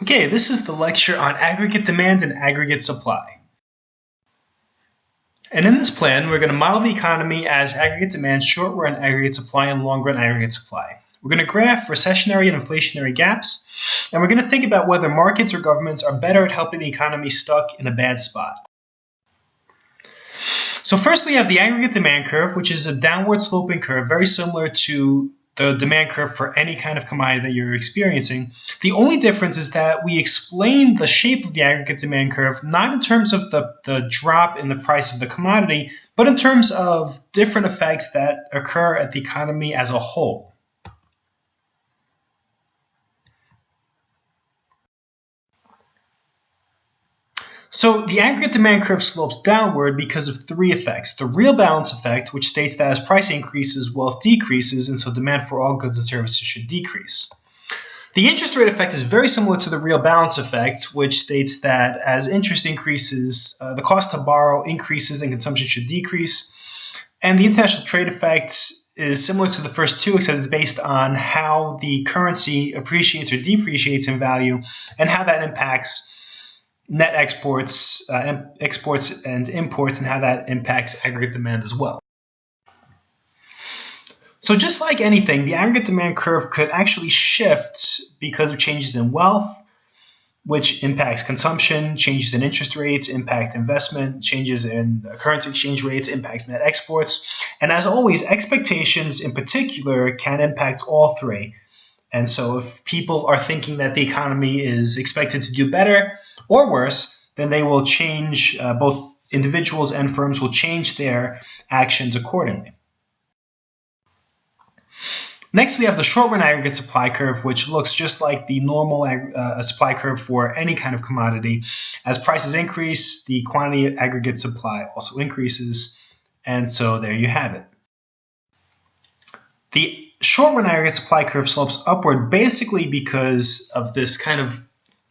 Okay, this is the lecture on aggregate demand and aggregate supply. And in this plan, we're going to model the economy as aggregate demand, short-run aggregate supply, and long-run aggregate supply. We're going to graph recessionary and inflationary gaps, and we're going to think about whether markets or governments are better at helping the economy stuck in a bad spot. So first we have the aggregate demand curve, which is a downward sloping curve, very similar to the demand curve for any kind of commodity that you're experiencing. The only difference is that we explain the shape of the aggregate demand curve, not in terms of the drop in the price of the commodity, but in terms of different effects that occur at the economy as a whole. So the aggregate demand curve slopes downward because of three effects. The real balance effect, which states that as price increases, wealth decreases, and so demand for all goods and services should decrease. The interest rate effect is very similar to the real balance effect, which states that as interest increases, the cost to borrow increases and consumption should decrease. And the international trade effect is similar to the first two, except it's based on how the currency appreciates or depreciates in value and how that impacts net exports, exports and imports, and how that impacts aggregate demand as well. So just like anything, the aggregate demand curve could actually shift because of changes in wealth, which impacts consumption, changes in interest rates, impact investment, changes in currency exchange rates, impacts net exports. And as always, expectations in particular can impact all three. And so if people are thinking that the economy is expected to do better or worse, then they will change, both individuals and firms will change their actions accordingly. Next, we have the short-run aggregate supply curve, which looks just like the normal supply curve for any kind of commodity. As prices increase, the quantity of aggregate supply also increases, and so there you have it. The short-run aggregate supply curve slopes upward basically because of this kind of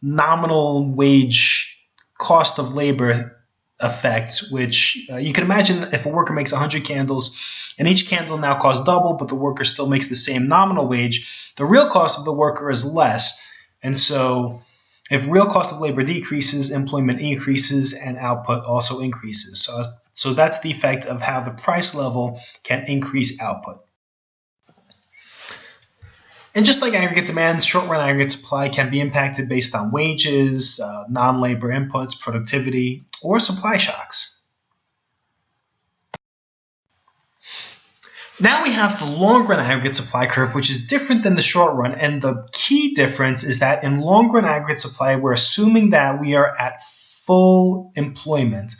nominal wage cost of labor effect, which you can imagine if a worker makes 100 candles and each candle now costs double, but the worker still makes the same nominal wage, the real cost of the worker is less. And so if real cost of labor decreases, employment increases and output also increases. So that's the effect of how the price level can increase output. And just like aggregate demand, short-run aggregate supply can be impacted based on wages, non-labor inputs, productivity, or supply shocks. Now we have the long-run aggregate supply curve, which is different than the short-run. And the key difference is that in long-run aggregate supply, we're assuming that we are at full employment.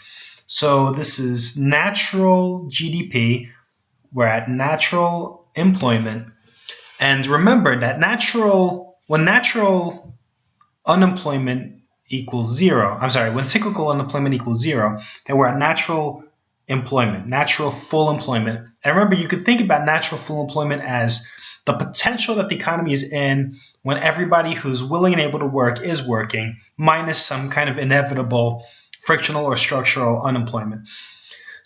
So this is natural GDP. We're at natural employment. And remember that when natural unemployment equals zero, when cyclical unemployment equals zero, then we're at natural employment, natural full employment. And remember, you could think about natural full employment as the potential that the economy is in when everybody who's willing and able to work is working, minus some kind of inevitable frictional or structural unemployment.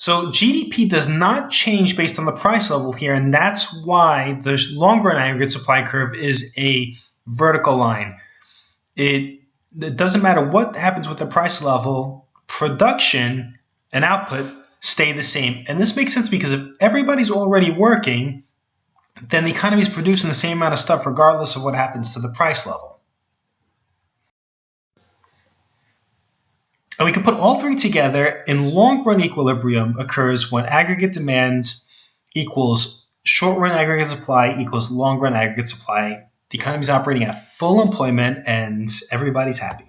So GDP does not change based on the price level here, and that's why the long-run aggregate supply curve is a vertical line. It doesn't matter what happens with the price level, production and output stay the same. And this makes sense because if everybody's already working, then the economy is producing the same amount of stuff regardless of what happens to the price level. And we can put all three together, and long-run equilibrium occurs when aggregate demand equals short-run aggregate supply equals long-run aggregate supply. The economy is operating at full employment and everybody's happy.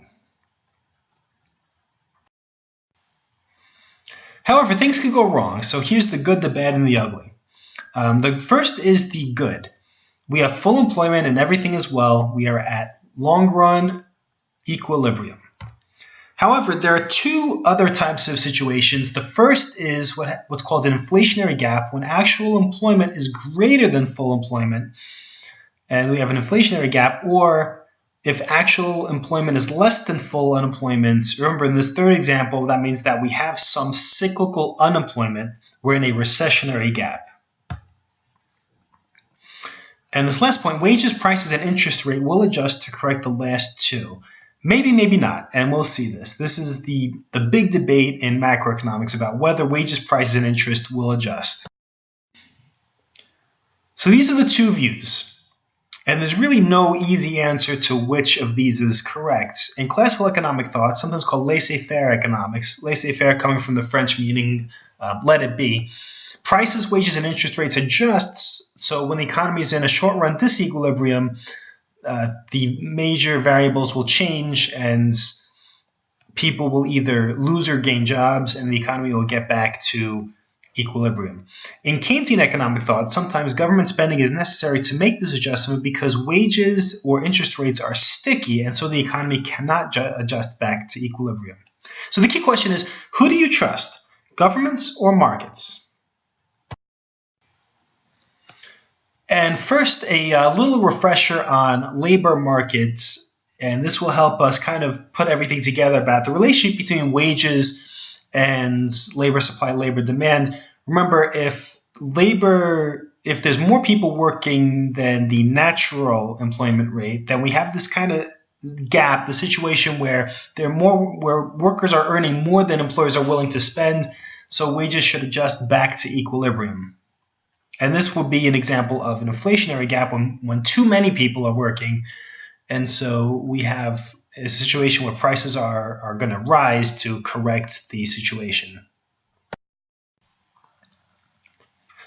However, things can go wrong. So here's the good, the bad, and the ugly. The first is the good. We have full employment and everything is well. We are at long-run equilibrium. However, there are two other types of situations. The first is what's called an inflationary gap, when actual employment is greater than full employment, and we have an inflationary gap, or if actual employment is less than full unemployment. Remember, in this third example, that means that we have some cyclical unemployment. We're in a recessionary gap. And this last point, wages, prices, and interest rate will adjust to correct the last two. Maybe, maybe not, and we'll see this. This is the big debate in macroeconomics about whether wages, prices, and interest will adjust. So these are the two views, and there's really no easy answer to which of these is correct. In classical economic thought, sometimes called laissez-faire economics, laissez-faire coming from the French meaning let it be, prices, wages, and interest rates adjust, so when the economy is in a short-run disequilibrium, the major variables will change and people will either lose or gain jobs and the economy will get back to equilibrium. In Keynesian economic thought, sometimes government spending is necessary to make this adjustment because wages or interest rates are sticky and so the economy cannot adjust back to equilibrium. So the key question is, who do you trust, governments or markets? And first, a little refresher on labor markets, and this will help us kind of put everything together about the relationship between wages and labor supply, labor demand. Remember, if there's more people working than the natural employment rate, then we have this kind of gap, the situation where where workers are earning more than employers are willing to spend, so wages should adjust back to equilibrium. And this would be an example of an inflationary gap when too many people are working. And so we have a situation where prices are going to rise to correct the situation.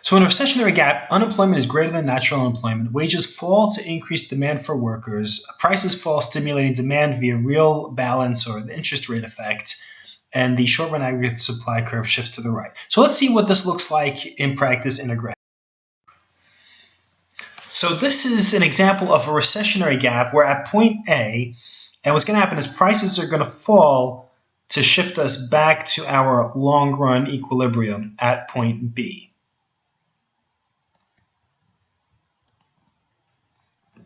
So in a recessionary gap, unemployment is greater than natural unemployment. Wages fall to increase demand for workers. Prices fall, stimulating demand via real balance or the interest rate effect. And the short-run aggregate supply curve shifts to the right. So let's see what this looks like in practice in a graph. So this is an example of a recessionary gap where at point A, and what's going to happen is prices are going to fall to shift us back to our long-run equilibrium at point B.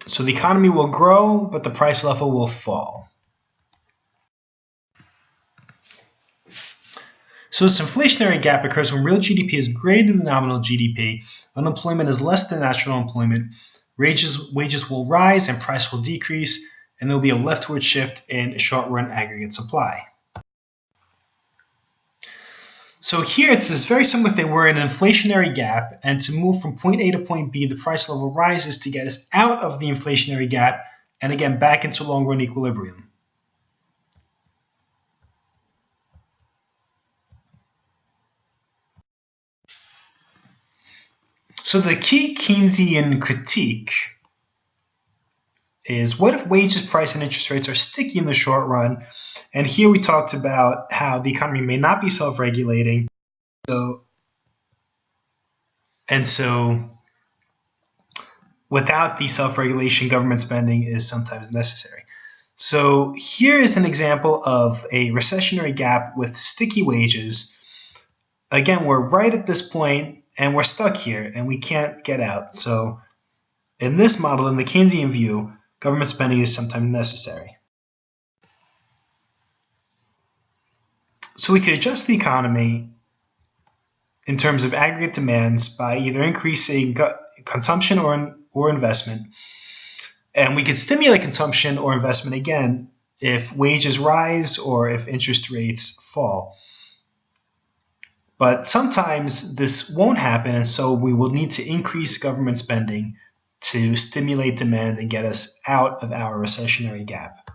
So the economy will grow, but the price level will fall. So this inflationary gap occurs when real GDP is greater than nominal GDP, unemployment is less than natural employment, wages will rise and price will decrease, and there will be a leftward shift in short-run aggregate supply. So here it's very similar thing. We're in an inflationary gap, and to move from point A to point B, the price level rises to get us out of the inflationary gap and again back into long-run equilibrium. So the key Keynesian critique is, what if wages, price, and interest rates are sticky in the short run? And here we talked about how the economy may not be self-regulating. So without the self-regulation, government spending is sometimes necessary. So here is an example of a recessionary gap with sticky wages. Again, we're right at this point, and we're stuck here, and we can't get out. So in this model, in the Keynesian view, government spending is sometimes necessary. So we could adjust the economy in terms of aggregate demands by either increasing consumption or investment. And we could stimulate consumption or investment again if wages rise or if interest rates fall. But sometimes this won't happen, and so we will need to increase government spending to stimulate demand and get us out of our recessionary gap.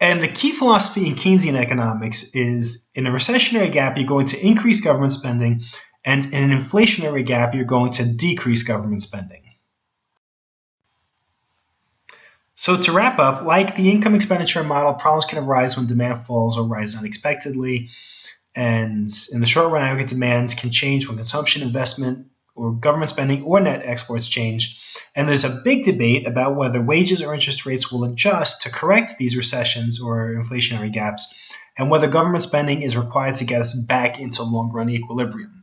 And the key philosophy in Keynesian economics is, in a recessionary gap, you're going to increase government spending, and in an inflationary gap, you're going to decrease government spending. So to wrap up, like the income expenditure model, problems can arise when demand falls or rises unexpectedly. And in the short run, aggregate demands can change when consumption, investment, or government spending or net exports change. And there's a big debate about whether wages or interest rates will adjust to correct these recessions or inflationary gaps, and whether government spending is required to get us back into long-run equilibrium.